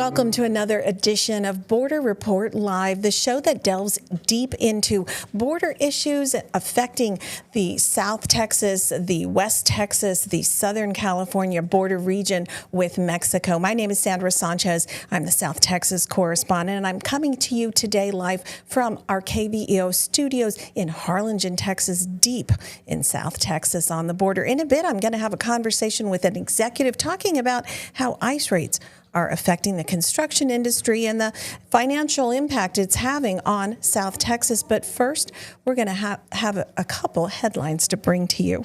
Welcome to another edition of Border Report Live, the show that delves deep into border issues affecting the South Texas, the West Texas, the Southern California border region with Mexico. My name is Sandra Sanchez. I'm the South Texas correspondent, and I'm coming to you today live from our KVEO studios in Harlingen, Texas, deep in South Texas on the border. In a bit, I'm going to have a conversation with an executive talking about how ICE raids are affecting the construction industry and the financial impact it's having on South Texas. But first, we're going to have a couple headlines to bring to you.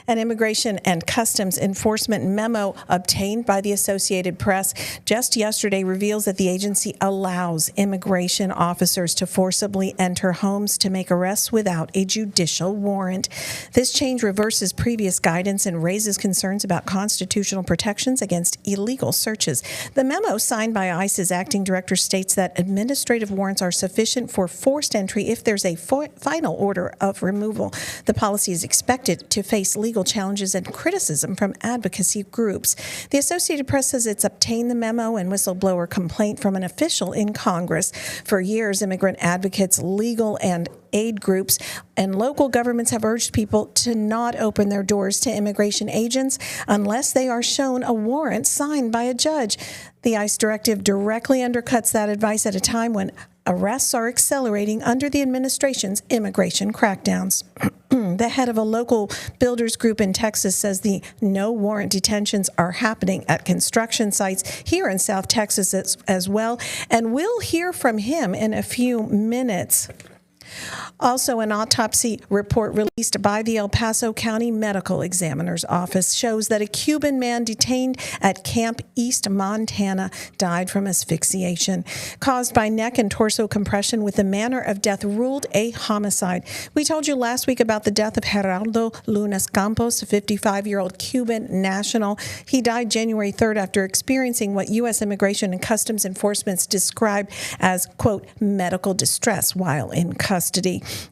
An Immigration and Customs Enforcement memo obtained by the Associated Press just yesterday reveals that the agency allows immigration officers to forcibly enter homes to make arrests without a judicial warrant. This change reverses previous guidance and raises concerns about constitutional protections against illegal searches. The memo signed by ICE's acting director states that administrative warrants are sufficient for forced entry if there's a final order of removal. The policy is expected to face legal challenges and criticism from advocacy groups. The Associated Press says it's obtained the memo and whistleblower complaint from an official in Congress. For years, immigrant advocates, legal and aid groups, and local governments have urged people to not open their doors to immigration agents unless they are shown a warrant signed by a judge. The ICE directive directly undercuts that advice at a time when arrests are accelerating under the administration's immigration crackdowns. The head of a local builders group in Texas says the no warrant detentions are happening at construction sites here in South Texas as well, and we'll hear from him in a few minutes. Also, an autopsy report released by the El Paso County Medical Examiner's Office shows that a Cuban man detained at Camp East, Montana, died from asphyxiation caused by neck and torso compression, with the manner of death ruled a homicide. We told you last week about the death of Geraldo Lunas Campos, a 55-year-old Cuban national. He died January 3rd after experiencing what U.S. Immigration and Customs Enforcement described as, quote, medical distress while in custody.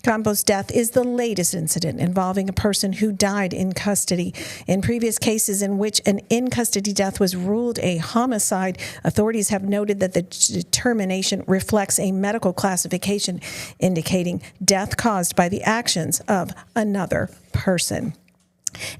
Campos' death is the latest incident involving a person who died in custody. In previous cases in which an in-custody death was ruled a homicide, authorities have noted that the determination reflects a medical classification indicating death caused by the actions of another person.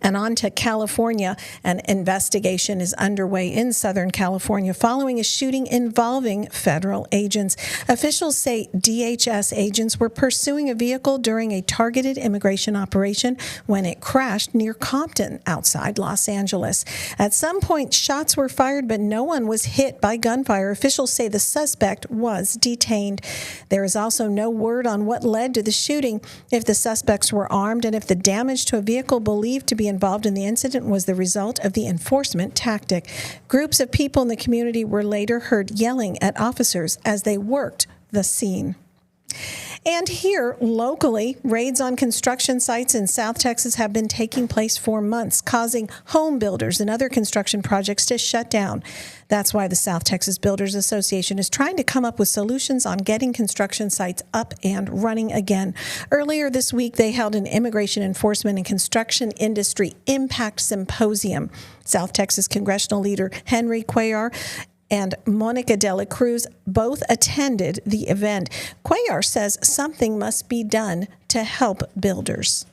And on to California. An investigation is underway in Southern California following a shooting involving federal agents. Officials say DHS agents were pursuing a vehicle during a targeted immigration operation when it crashed near Compton outside Los Angeles. At some point, shots were fired, but no one was hit by gunfire. Officials say the suspect was detained. There is also no word on what led to the shooting, if the suspects were armed, and if the damage to a vehicle believed to be involved in the incident was the result of the enforcement tactic. Groups of people in the community were later heard yelling at officers as they worked the scene. And here, locally, raids on construction sites in South Texas have been taking place for months, causing home builders and other construction projects to shut down. That's why the South Texas Builders Association is trying to come up with solutions on getting construction sites up and running again. Earlier this week, they held an Immigration Enforcement and Construction Industry Impact Symposium. South Texas Congressional Leader Henry Cuellar and Monica de la Cruz both attended the event. Cuellar says something must be done to help builders.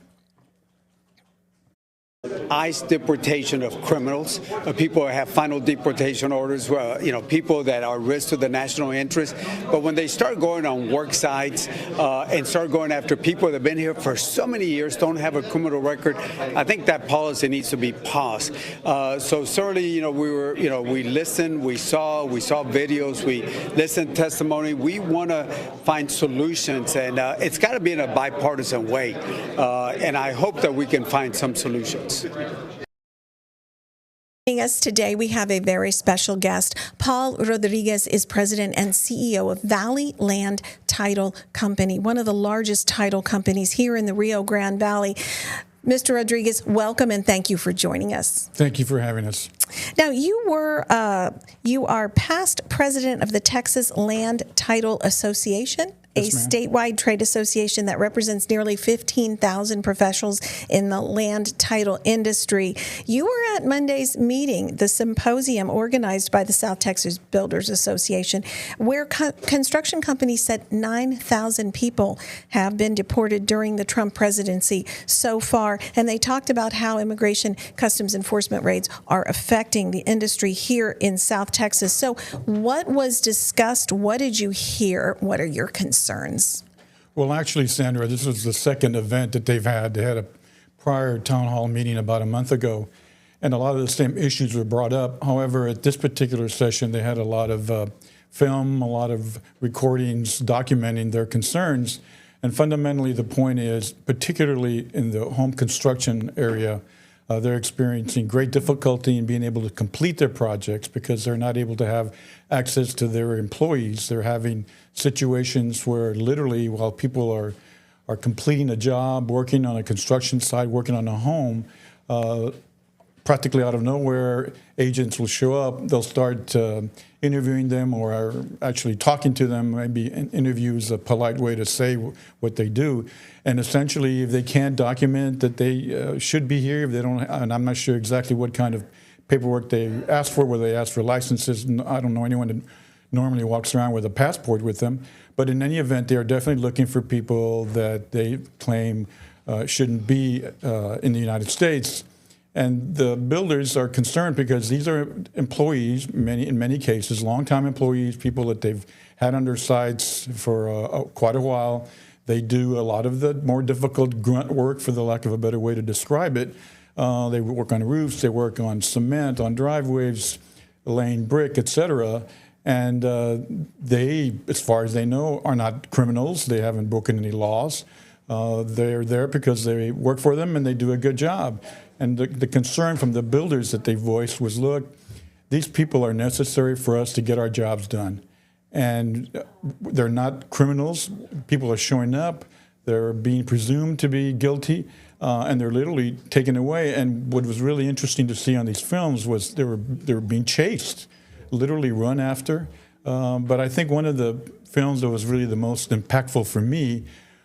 ICE deportation of criminals, people who have final deportation orders, people that are risk to the national interest. But when they start going on work sites and start going after people that have been here for so many years, don't have a criminal record, I think that policy needs to be paused. So certainly, we listened, we saw videos, we listened testimony. We want to find solutions, and it's got to be in a bipartisan way. And I hope that we can find some solutions. Joining us today, we have a very special guest. Paul Rodriguez is president and CEO of Valley Land Title Company, one of the largest title companies here in the Rio Grande Valley. Mr. Rodriguez, welcome and thank you for joining us. Thank you for having us. Now, you are past president of the Texas Land Title Association a Yes, ma'am. statewide trade association that represents nearly 15,000 professionals in the land title industry. You were at Monday's meeting, the symposium organized by the South Texas Builders Association, where construction companies said 9,000 people have been deported during the Trump presidency so far. And they talked about how immigration customs enforcement raids are affecting the industry here in South Texas. So what was discussed? What did you hear? What are your concerns? Well, actually, Sandra, this was the second event that they've had. They had a prior town hall meeting about a month ago, and a lot of the same issues were brought up. However, at this particular session, they had a lot of film, a lot of recordings documenting their concerns. And fundamentally, the point is, particularly in the home construction area, they're experiencing great difficulty in being able to complete their projects because they're not able to have access to their employees. They're having situations where literally while people are completing a job, working on a construction site, working on a home, practically out of nowhere, agents will show up. They'll start interviewing them or are actually talking to them. Maybe an interview is a polite way to say what they do. And essentially, if they can't document that they should be here, if they don't, and I'm not sure exactly what kind of paperwork they asked for, whether they asked for licenses. I don't know anyone that normally walks around with a passport with them. But in any event, they are definitely looking for people that they claim shouldn't be in the United States. And the builders are concerned because these are employees, in many cases, longtime employees, people that they've had on their sites for quite a while. They do a lot of the more difficult grunt work, for the lack of a better way to describe it. They work on roofs, they work on cement, on driveways, laying brick, etc. And they, as far as they know, are not criminals. They haven't broken any laws. They're there because they work for them and they do a good job. And the concern from the builders that they voiced was, look, these people are necessary for us to get our jobs done. And they're not criminals. People are showing up. They're being presumed to be guilty, and they're literally taken away. And what was really interesting to see on these films was they were being chased, literally run after. But I think one of the films that was really the most impactful for me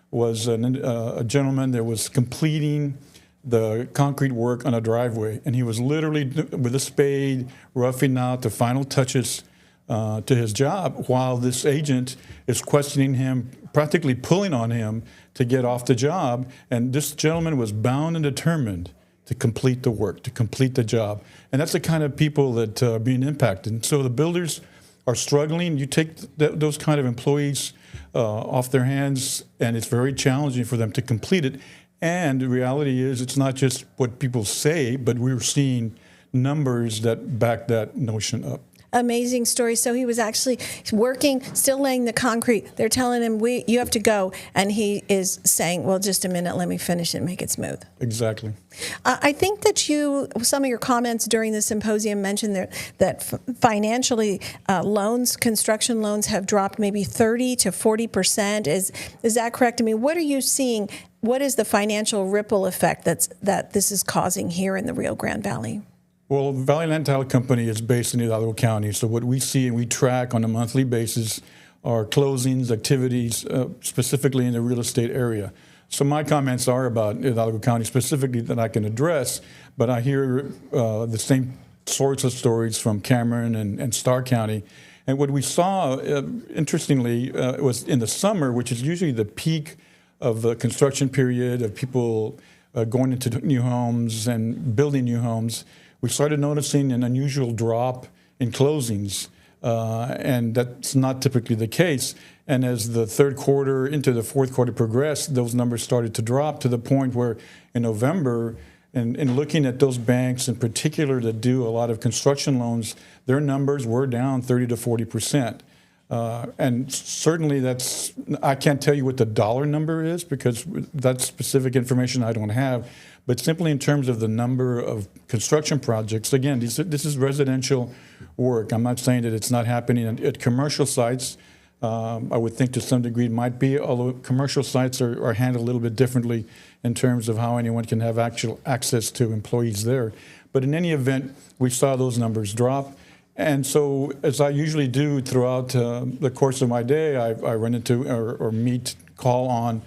was a gentleman that was completing the concrete work on a driveway, and he was literally with a spade roughing out the final touches to his job while this agent is questioning him, practically pulling on him to get off the job. And this gentleman was bound and determined to complete the work, to complete the job. And that's the kind of people that are being impacted. And so the builders are struggling. You take those kind of employees off their hands, and it's very challenging for them to complete it. And the reality is it's not just what people say, but we're seeing numbers that back that notion up. Amazing story. So he was actually working, still laying the concrete. They're telling him, you have to go. And he is saying, well, just a minute, let me finish it and make it smooth. Exactly. I think that some of your comments during the symposium mentioned that financially construction loans have dropped maybe 30 to 40%. Is that correct? I mean, what are you seeing? What is the financial ripple effect that this is causing here in the Rio Grande Valley? Well, Valley Land Title Company is based in Hidalgo County. So what we see and we track on a monthly basis are closings, activities, specifically in the real estate area. So my comments are about Hidalgo County specifically that I can address, but I hear the same sorts of stories from Cameron and Starr County. And what we saw, interestingly, was in the summer, which is usually the peak of the construction period of people going into new homes and building new homes, we started noticing an unusual drop in closings, and that's not typically the case. And as the third quarter into the fourth quarter progressed, those numbers started to drop to the point where in November, and looking at those banks in particular that do a lot of construction loans, their numbers were down 30 to 40%. And certainly I can't tell you what the dollar number is because that's specific information I don't have. But simply in terms of the number of construction projects, again, this is residential work. I'm not saying that it's not happening at commercial sites. I would think to some degree it might be, although commercial sites are handled a little bit differently in terms of how anyone can have actual access to employees there. But in any event, we saw those numbers drop. And so, as I usually do throughout the course of my day, I run into or meet, call on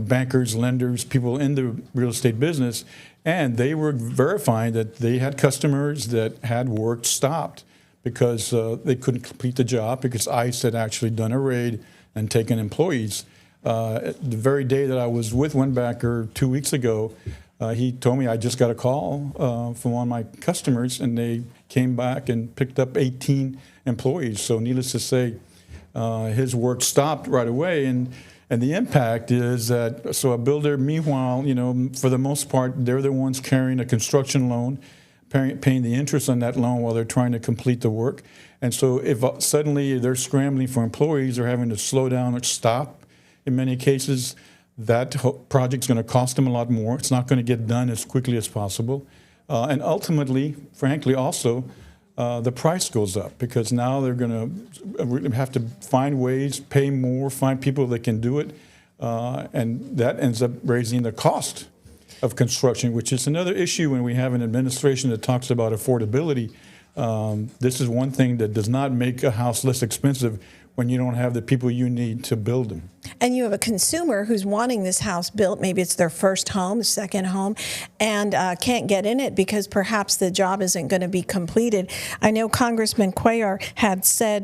bankers, lenders, people in the real estate business, and they were verifying that they had customers that had work stopped because they couldn't complete the job because ICE had actually done a raid and taken employees. The very day that I was with one banker 2 weeks ago, he told me I just got a call from one of my customers, and they came back and picked up 18 employees. So needless to say, his work stopped right away. And the impact is that, so a builder, meanwhile, for the most part, they're the ones carrying a construction loan, paying the interest on that loan while they're trying to complete the work. And so if suddenly they're scrambling for employees, they're having to slow down or stop in many cases, that project's going to cost them a lot more. It's not going to get done as quickly as possible. And ultimately, frankly, also, the price goes up because now they're going to have to find ways, pay more, find people that can do it. And that ends up raising the cost of construction, which is another issue when we have an administration that talks about affordability. This is one thing that does not make a house less expensive when you don't have the people you need to build them. And you have a consumer who's wanting this house built, maybe it's their first home, second home, and can't get in it because perhaps the job isn't going to be completed. I know Congressman Cuellar had said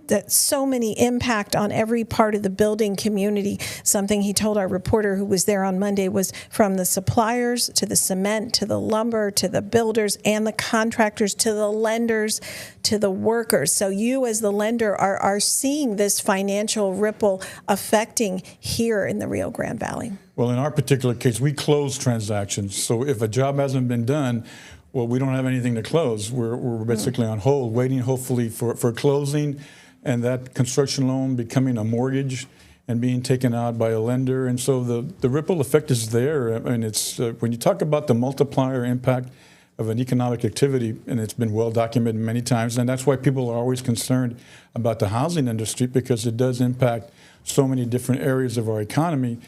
that so many impact on every part of the building community. Something he told our reporter who was there on Monday was from the suppliers to the cement to the lumber to the builders and the contractors to the lenders to the workers. So you as the lender are seeing this financial ripple affecting here in the Rio Grande Valley. Well, in our particular case, we close transactions. So if a job hasn't been done, well, we don't have anything to close. We're basically on hold, waiting hopefully for closing, and that construction loan becoming a mortgage and being taken out by a lender. And so the ripple effect is there. I mean, it's when you talk about the multiplier impact of an economic activity, and it's been well documented many times, and that's why people are always concerned about the housing industry, because it does impact so many different areas of our economy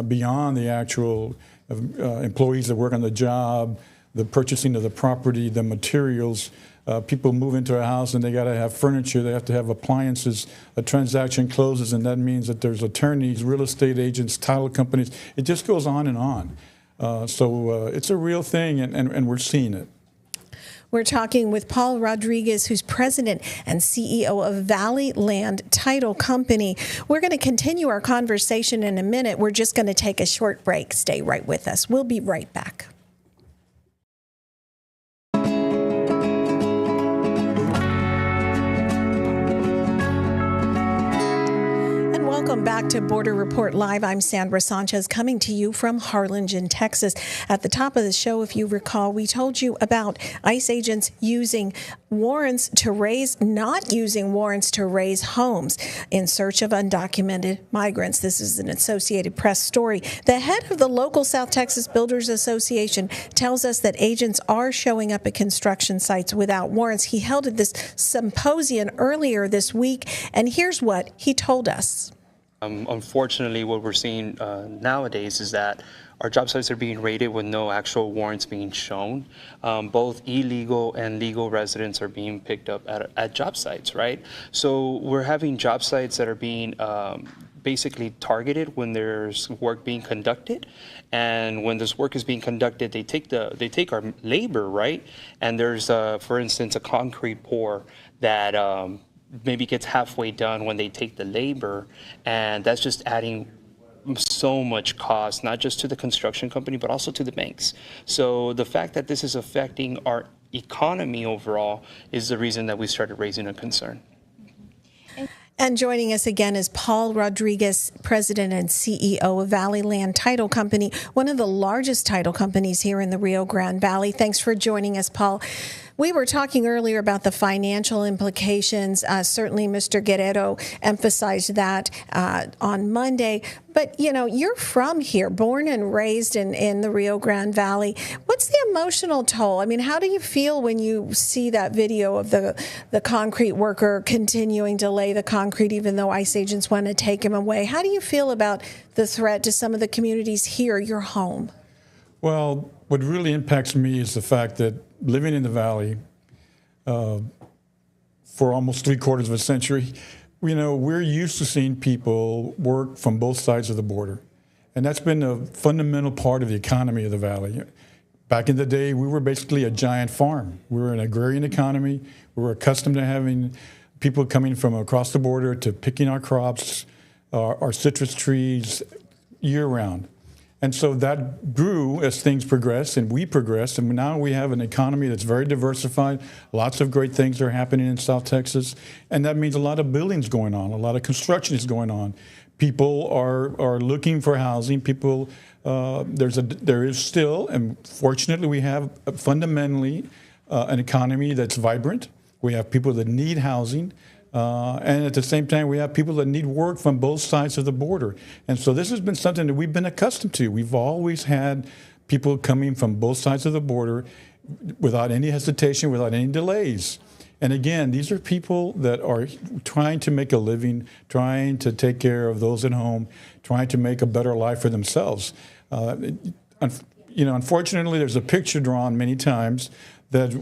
beyond the actual employees that work on the job, the purchasing of the property, the materials. People move into a house and they got to have furniture, they have to have appliances. A transaction closes, and that means that there's attorneys, real estate agents, title companies. It just goes on and on. So it's a real thing, and we're seeing it. We're talking with Paul Rodriguez, who's president and CEO of Valley Land Title Company. We're going to continue our conversation in a minute. We're just going to take a short break. Stay right with us. We'll be right back. Welcome back to Border Report Live. I'm Sandra Sanchez, coming to you from Harlingen, Texas. At the top of the show, if you recall, we told you about ICE agents not using warrants to raise homes in search of undocumented migrants. This is an Associated Press story. The head of the local South Texas Builders Association tells us that agents are showing up at construction sites without warrants. He held this symposium earlier this week, and here's what he told us. Unfortunately, what we're seeing nowadays is that our job sites are being raided with no actual warrants being shown. Both illegal and legal residents are being picked up at job sites, right? So we're having job sites that are being basically targeted when there's work being conducted, and when this work is being conducted, they take our labor, right? And there's, for instance, a concrete pour that maybe gets halfway done when they take the labor, and that's just adding so much cost, not just to the construction company, but also to the banks. So the fact that this is affecting our economy overall is the reason that we started raising a concern. And joining us again is Paul Rodriguez, president and CEO of Valley Land Title Company, one of the largest title companies here in the Rio Grande Valley. Thanks for joining us, Paul. We were talking earlier about the financial implications. Certainly, Mr. Guerrero emphasized that on Monday. But, you're from here, born and raised in the Rio Grande Valley. What's the emotional toll? I mean, how do you feel when you see that video of the concrete worker continuing to lay the concrete even though ICE agents want to take him away? How do you feel about the threat to some of the communities here, your home? Well, what really impacts me is the fact that living in the valley, for almost 3/4 of a century, we're used to seeing people work from both sides of the border. And that's been a fundamental part of the economy of the valley. Back in the day, we were basically a giant farm. We were an agrarian economy. We were accustomed to having people coming from across the border to picking our crops, our citrus trees, year-round. And so that grew as things progressed and we progressed. And now we have an economy that's very diversified. Lots of great things are happening in South Texas. And that means a lot of buildings going on, a lot of construction is going on. People are looking for housing. People, there is still, and fortunately we have fundamentally an economy that's vibrant. We have people that need housing. And at the same time, we have people that need work from both sides of the border. And so this has been something that we've been accustomed to. We've always had people coming from both sides of the border without any hesitation, without any delays. And again, these are people that are trying to make a living, trying to take care of those at home, trying to make a better life for themselves. Unfortunately, there's a picture drawn many times that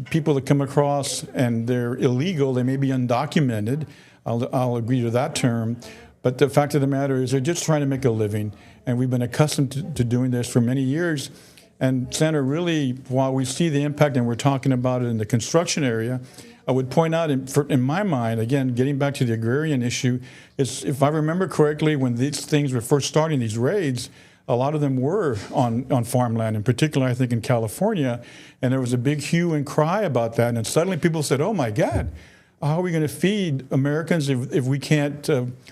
people that come across and they're illegal, they may be undocumented. I'll agree to that term. But the fact of the matter is they're just trying to make a living. And we've been accustomed to doing this for many years. And Sandra, really, while we see the impact and we're talking about it in the construction area, I would point out in my mind, again, getting back to the agrarian issue, is if I remember correctly, when these things were first starting, these raids, a lot of them were on farmland, in particular, I think, in California. And there was a big hue and cry about that. And suddenly people said, oh, my God, how are we going to feed Americans if we can't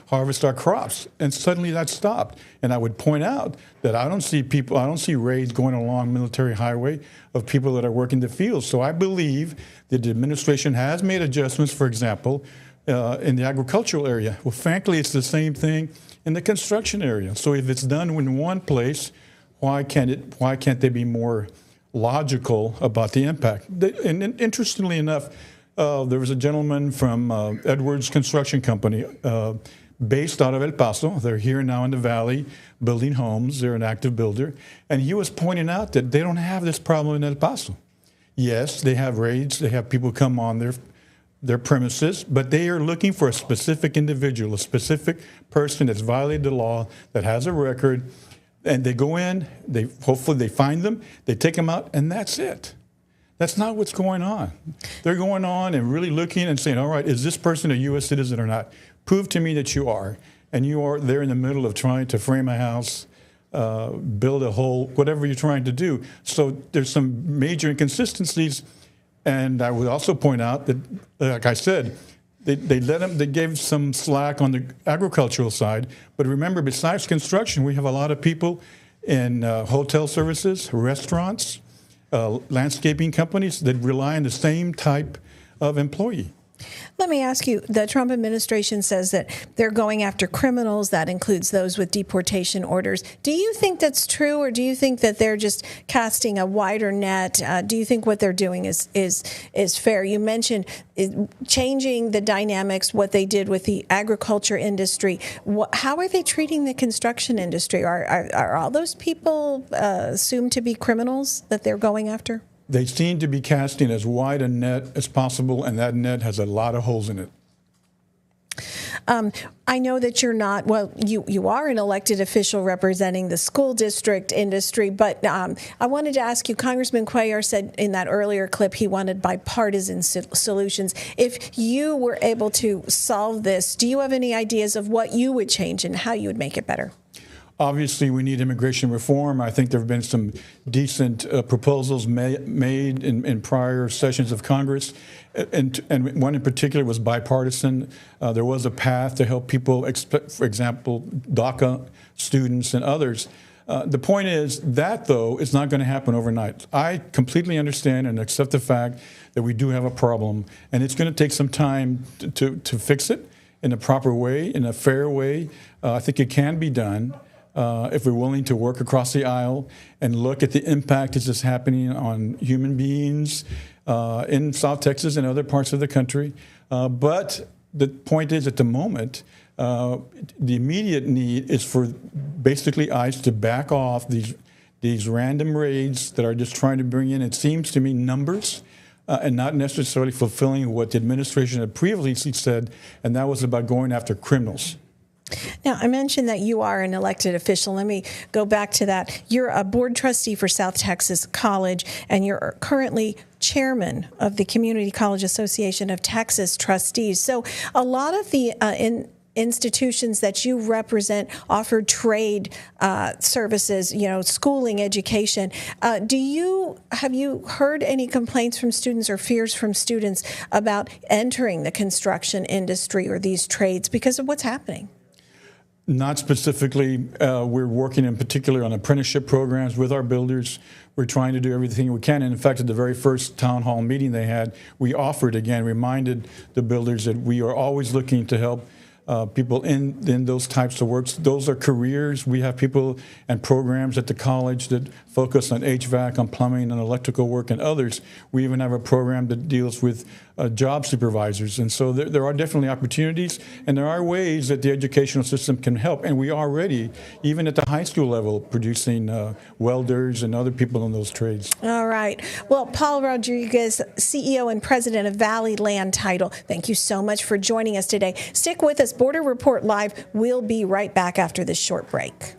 harvest our crops? And suddenly that stopped. And I would point out that I don't see raids going along Military Highway of people that are working the fields. So I believe that the administration has made adjustments, for example, in the agricultural area. Well, frankly, it's the same thing in the construction area. So if it's done in one place, why can't they be more logical about the impact? And interestingly enough, there was a gentleman from Edwards Construction Company based out of El Paso. They're here now in the Valley building homes. They're an active builder. And he was pointing out that they don't have this problem in El Paso. Yes, they have raids. They have people come on their premises, but they are looking for a specific individual, a specific person that's violated the law, that has a record, and they go in, hopefully they find them, they take them out, and that's it. That's not what's going on. They're going on and really looking and saying, all right, is this person a U.S. citizen or not? Prove to me that you are. And you are there in the middle of trying to frame a house, build a hole, whatever you're trying to do. So there's some major inconsistencies. And I would also point out that, like I said, they gave some slack on the agricultural side. But remember, besides construction, we have a lot of people in hotel services, restaurants, landscaping companies that rely on the same type of employee. Let me ask you, the Trump administration says that they're going after criminals. That includes those with deportation orders. Do you think that's true, or do you think that they're just casting a wider net? Do you think what they're doing is fair? You mentioned changing the dynamics, what they did with the agriculture industry. How are they treating the construction industry? Are all those people assumed to be criminals that they're going after? They seem to be casting as wide a net as possible, and that net has a lot of holes in it. I know that you're not, well, you are an elected official representing the school district industry, but I wanted to ask you, Congressman Cuellar said in that earlier clip he wanted bipartisan solutions. If you were able to solve this, do you have any ideas of what you would change and how you would make it better? Obviously, we need immigration reform. I think there have been some decent proposals made in prior sessions of Congress, and one in particular was bipartisan. There was a path to help people, for example, DACA students and others. The point is that, though, is not going to happen overnight. I completely understand and accept the fact that we do have a problem, and it's going to take some time to fix it in a proper way, in a fair way. I think it can be done. If we're willing to work across the aisle and look at the impact that's happening on human beings in South Texas and other parts of the country. But the point is, at the moment, the immediate need is for basically ICE to back off these random raids that are just trying to bring in, it seems to me, numbers and not necessarily fulfilling what the administration had previously said, and that was about going after criminals. Now, I mentioned that you are an elected official. Let me go back to that. You're a board trustee for South Texas College, and you're currently chairman of the Community College Association of Texas Trustees. So a lot of the institutions that you represent offer trade services, schooling, education. Have you heard any complaints from students or fears from students about entering the construction industry or these trades because of what's happening? Not specifically. We're working in particular on apprenticeship programs with our builders. We're trying to do everything we can. And in fact, at the very first town hall meeting they had, we reminded the builders that we are always looking to help people in those types of works. Those are careers. We have people and programs at the college that focus on HVAC, on plumbing, and electrical work, and others. We even have a program that deals with job supervisors. And so there are definitely opportunities, and there are ways that the educational system can help. And we are already, even at the high school level, producing welders and other people in those trades. All right. Well, Paul Rodriguez, CEO and president of Valley Land Title, thank you so much for joining us today. Stick with us. Border Report Live. We'll be right back after this short break.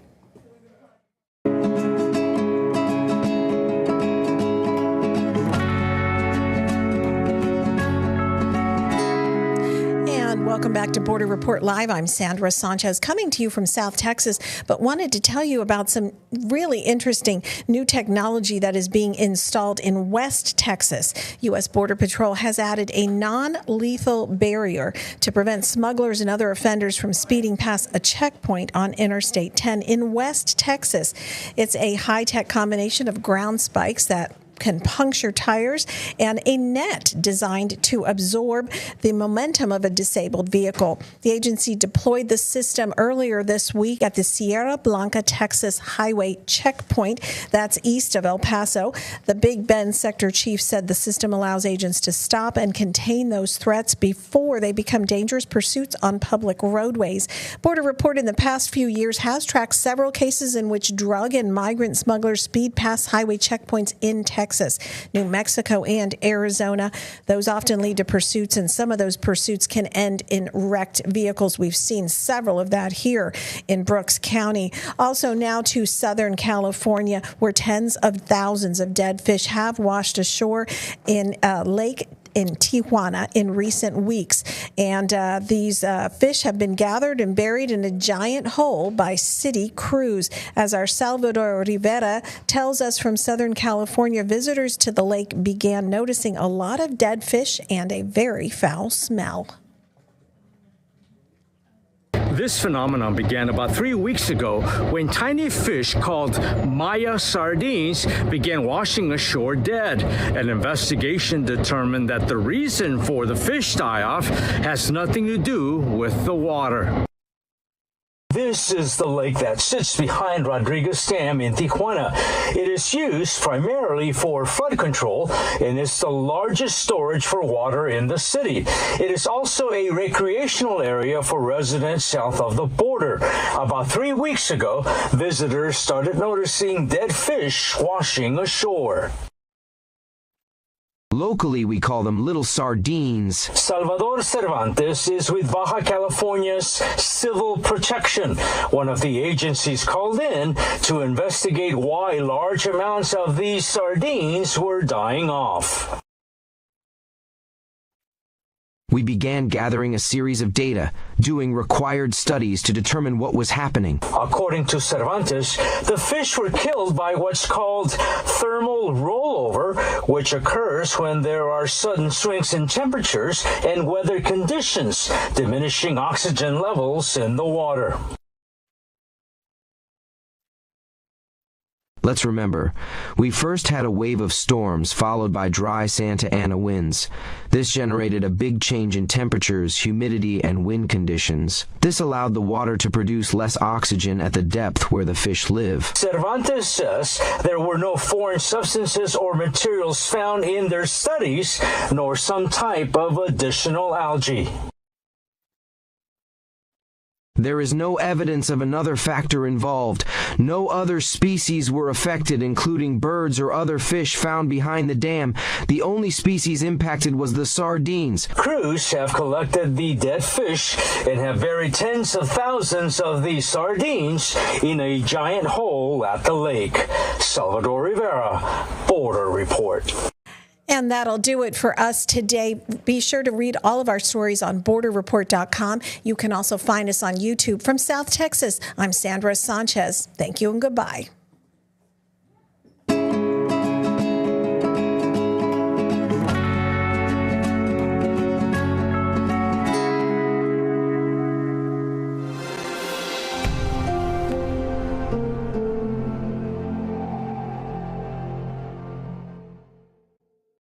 Welcome back to Border Report Live. I'm Sandra Sanchez, coming to you from South Texas, but wanted to tell you about some really interesting new technology that is being installed in West Texas. U.S. Border Patrol has added a non-lethal barrier to prevent smugglers and other offenders from speeding past a checkpoint on Interstate 10 in West Texas. It's a high-tech combination of ground spikes that can puncture tires and a net designed to absorb the momentum of a disabled vehicle. The agency deployed the system earlier this week at the Sierra Blanca, Texas highway checkpoint. That's east of El Paso. The Big Bend sector chief said the system allows agents to stop and contain those threats before they become dangerous pursuits on public roadways. Border Report in the past few years has tracked several cases in which drug and migrant smugglers speed past highway checkpoints in Texas, New Mexico, and Arizona. Those often lead to pursuits, and some of those pursuits can end in wrecked vehicles. We've seen several of that here in Brooks County. Also now to Southern California, where tens of thousands of dead fish have washed ashore in Lake in Tijuana in recent weeks. And these fish have been gathered and buried in a giant hole by city crews. As our Salvador Rivera tells us from Southern California, visitors to the lake began noticing a lot of dead fish and a very foul smell. This phenomenon began about 3 weeks ago when tiny fish called Maya sardines began washing ashore dead. An investigation determined that the reason for the fish die-off has nothing to do with the water. This is the lake that sits behind Rodriguez Dam in Tijuana. It is used primarily for flood control and is the largest storage for water in the city. It is also a recreational area for residents south of the border. About 3 weeks ago, visitors started noticing dead fish washing ashore. Locally, we call them little sardines. Salvador Cervantes is with Baja California's Civil Protection, one of the agencies called in to investigate why large amounts of these sardines were dying off. We began gathering a series of data, doing required studies to determine what was happening. According to Cervantes, the fish were killed by what's called thermal rollover, which occurs when there are sudden swings in temperatures and weather conditions, diminishing oxygen levels in the water. Let's remember, we first had a wave of storms followed by dry Santa Ana winds. This generated a big change in temperatures, humidity, and wind conditions. This allowed the water to produce less oxygen at the depth where the fish live. Cervantes says there were no foreign substances or materials found in their studies, nor some type of additional algae. There is no evidence of another factor involved. No other species were affected, including birds or other fish found behind the dam. The only species impacted was the sardines. Crews have collected the dead fish and have buried tens of thousands of these sardines in a giant hole at the lake. Salvador Rivera, Border Report. And that'll do it for us today. Be sure to read all of our stories on borderreport.com. You can also find us on YouTube. From South Texas, I'm Sandra Sanchez. Thank you and goodbye.